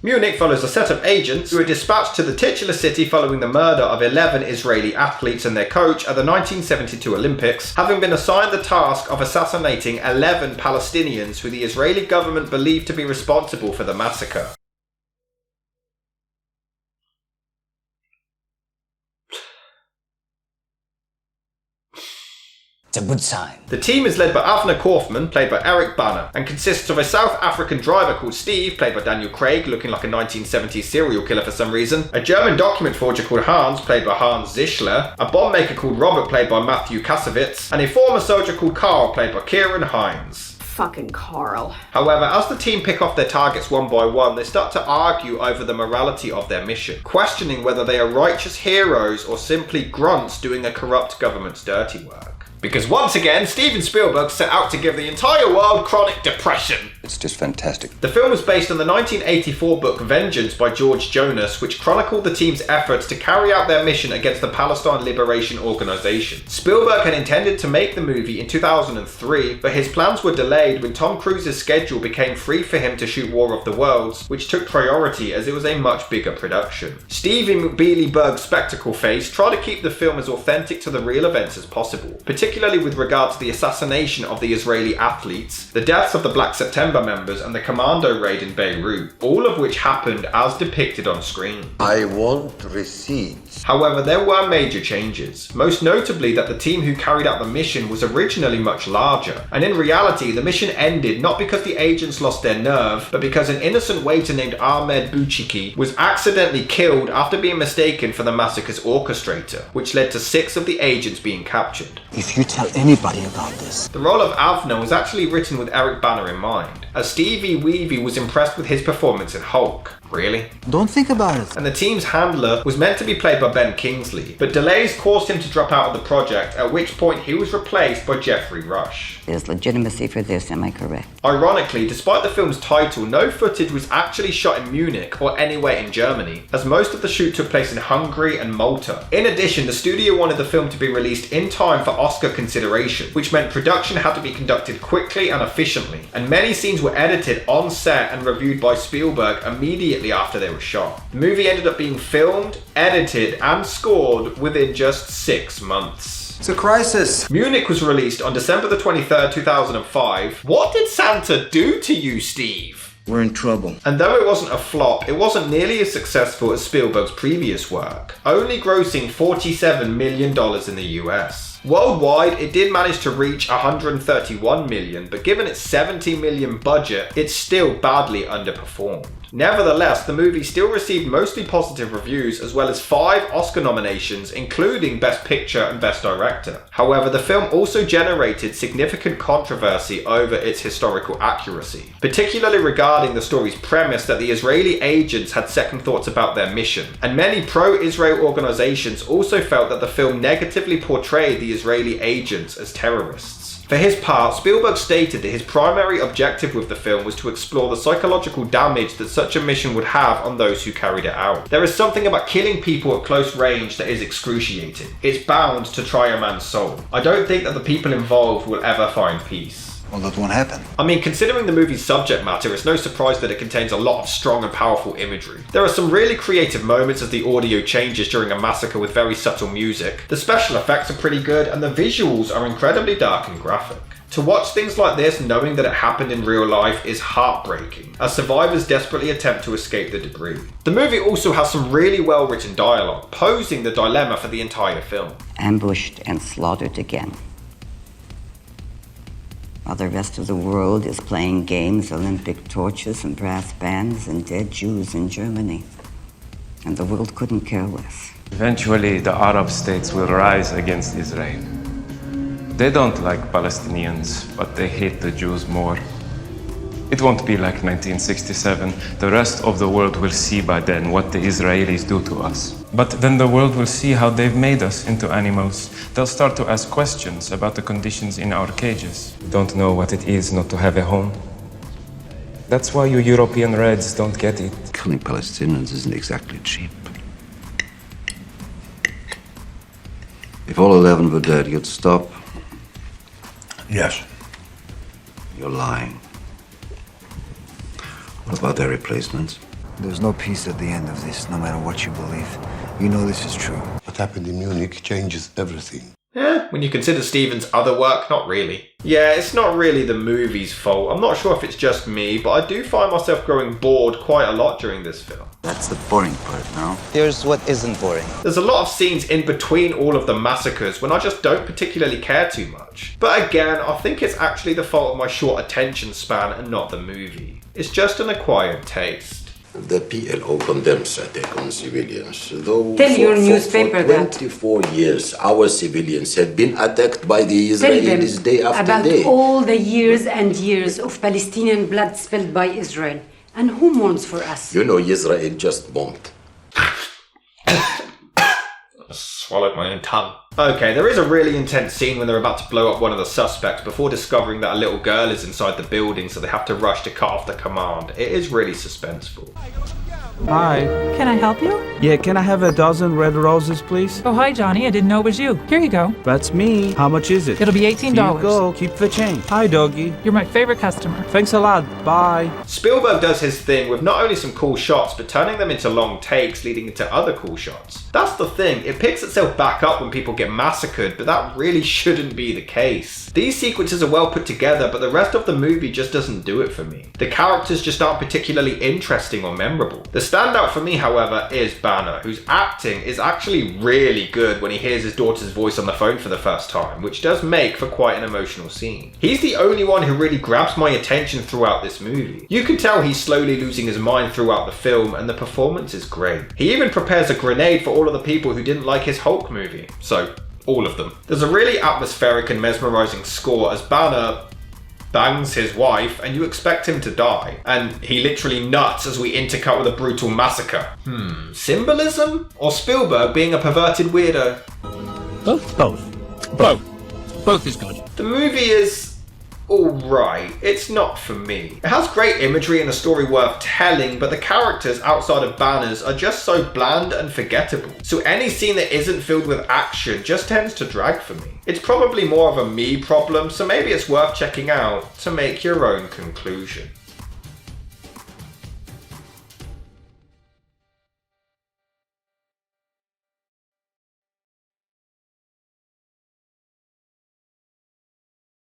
Munich follows a set of agents who are dispatched to the titular city following the murder of 11 Israeli athletes and their coach at the 1972 Olympics, having been assigned the task of assassinating 11 Palestinians who the Israeli government believed to be responsible for the massacre. It's a good sign. The team is led by Avner Kaufman, played by Eric Bana, and consists of a South African driver called Steve, played by Daniel Craig, looking like a 1970s serial killer for some reason, a German document forger called Hans, played by Hans Zischler, a bomb maker called Robert, played by Matthew Kasowitz, and a former soldier called Carl, played by Kieran Hines. Fucking Carl. However, as the team pick off their targets one by one, they start to argue over the morality of their mission, questioning whether they are righteous heroes or simply grunts doing a corrupt government's dirty work. Because once again, Steven Spielberg set out to give the entire world chronic depression. It's just fantastic. The film was based on the 1984 book Vengeance by George Jonas, which chronicled the team's efforts to carry out their mission against the Palestine Liberation Organization. Spielberg had intended to make the movie in 2003, but his plans were delayed when Tom Cruise's schedule became free for him to shoot War of the Worlds, which took priority as it was a much bigger production. Stevie McBeely-Berg's spectacle face tried to keep the film as authentic to the real events as possible, particularly with regard to the assassination of the Israeli athletes, the deaths of the Black September members, and the commando raid in Beirut, all of which happened as depicted on screen. I want receipts. However, there were major changes, most notably that the team who carried out the mission was originally much larger, and in reality the mission ended not because the agents lost their nerve, but because an innocent waiter named Ahmed Bouchiki was accidentally killed after being mistaken for the massacre's orchestrator, which led to 6 of the agents being captured. If you tell anybody about this. The role of Avner was actually written with Eric Bana in mind, as Stevie Weavy was impressed with his performance in Hulk. Really? Don't think about it. And the team's handler was meant to be played by Ben Kingsley, but delays caused him to drop out of the project, at which point he was replaced by Jeffrey Rush. There's legitimacy for this, am I correct? Ironically, despite the film's title, no footage was actually shot in Munich or anywhere in Germany, as most of the shoot took place in Hungary and Malta. In addition, the studio wanted the film to be released in time for Oscar consideration, which meant production had to be conducted quickly and efficiently, and many scenes were edited on set and reviewed by Spielberg immediately after they were shot. The movie ended up being filmed, edited, and scored within just 6 months. It's a crisis. Munich was released on December the 23rd, 2005. What did Santa do to you, Steve? We're in trouble. And though it wasn't a flop, it wasn't nearly as successful as Spielberg's previous work, only grossing $47 million in the US. Worldwide, it did manage to reach $131 million, but given its $70 million budget, it's still badly underperformed. Nevertheless, the movie still received mostly positive reviews, as well as 5 Oscar nominations, including Best Picture and Best Director. However, the film also generated significant controversy over its historical accuracy, particularly regarding the story's premise that the Israeli agents had second thoughts about their mission, and many pro-Israel organizations also felt that the film negatively portrayed the Israeli agents as terrorists. For his part, Spielberg stated that his primary objective with the film was to explore the psychological damage that such a mission would have on those who carried it out. There is something about killing people at close range that is excruciating. It's bound to try a man's soul. I don't think that the people involved will ever find peace. Well, that won't happen. I mean, considering the movie's subject matter, it's no surprise that it contains a lot of strong and powerful imagery. There are some really creative moments as the audio changes during a massacre with very subtle music. The special effects are pretty good, and the visuals are incredibly dark and graphic. To watch things like this knowing that it happened in real life is heartbreaking, as survivors desperately attempt to escape the debris. The movie also has some really well written dialogue, posing the dilemma for the entire film. Ambushed and slaughtered again. While the rest of the world is playing games, Olympic torches and brass bands and dead Jews in Germany. And the world couldn't care less. Eventually, the Arab states will rise against Israel. They don't like Palestinians, but they hate the Jews more. It won't be like 1967. The rest of the world will see by then what the Israelis do to us. But then the world will see how they've made us into animals. They'll start to ask questions about the conditions in our cages. We don't know what it is not to have a home. That's why you European Reds don't get it. Killing Palestinians isn't exactly cheap. If all 11 were dead, you'd stop. Yes. You're lying. What about their replacements? There's no peace at the end of this, no matter what you believe. You know this is true. What happened in Munich changes everything. When you consider Stephen's other work, not really. Yeah, it's not really the movie's fault. I'm not sure if it's just me, but I do find myself growing bored quite a lot during this film. That's the boring part now. Here's what isn't boring. There's a lot of scenes in between all of the massacres when I just don't particularly care too much. But again, I think it's actually the fault of my short attention span and not the movie. It's just an acquired taste. The PLO condemns attack on civilians, though Tell your newspaper for 24 years our civilians have been attacked by the Israelis day after day. About all the years and years of Palestinian blood spilled by Israel. And who mourns for us? You know Israel just bombed. Swallowed my own tongue. Okay, there is a really intense scene when they're about to blow up one of the suspects before discovering that a little girl is inside the building, so they have to rush to cut off the command. It is really suspenseful. Hi. Can I help you? Yeah, can I have a dozen red roses, please? Oh, hi, Johnny. I didn't know it was you. Here you go. That's me. How much is it? It'll be $18. Here you go. Keep the change. Hi, doggy. You're my favorite customer. Thanks a lot. Bye. Spielberg does his thing with not only some cool shots, but turning them into long takes leading into other cool shots. That's the thing, it picks itself back up when people get massacred, but that really shouldn't be the case. These sequences are well put together, but the rest of the movie just doesn't do it for me. The characters just aren't particularly interesting or memorable. The standout for me, however, is Banner, whose acting is actually really good when he hears his daughter's voice on the phone for the first time, which does make for quite an emotional scene. He's the only one who really grabs my attention throughout this movie. You can tell he's slowly losing his mind throughout the film, and the performance is great. He even prepares a grenade for all of the people who didn't like his Hulk movie. So, all of them. There's a really atmospheric and mesmerizing score as Banner bangs his wife and you expect him to die. And he literally nuts as we intercut with a brutal massacre. Symbolism? Or Spielberg being a perverted weirdo? Both is good. The movie is alright. It's not for me. It has great imagery and a story worth telling, but the characters outside of Banner's are just so bland and forgettable. So any scene that isn't filled with action just tends to drag for me. It's probably more of a me problem, so maybe it's worth checking out to make your own conclusion.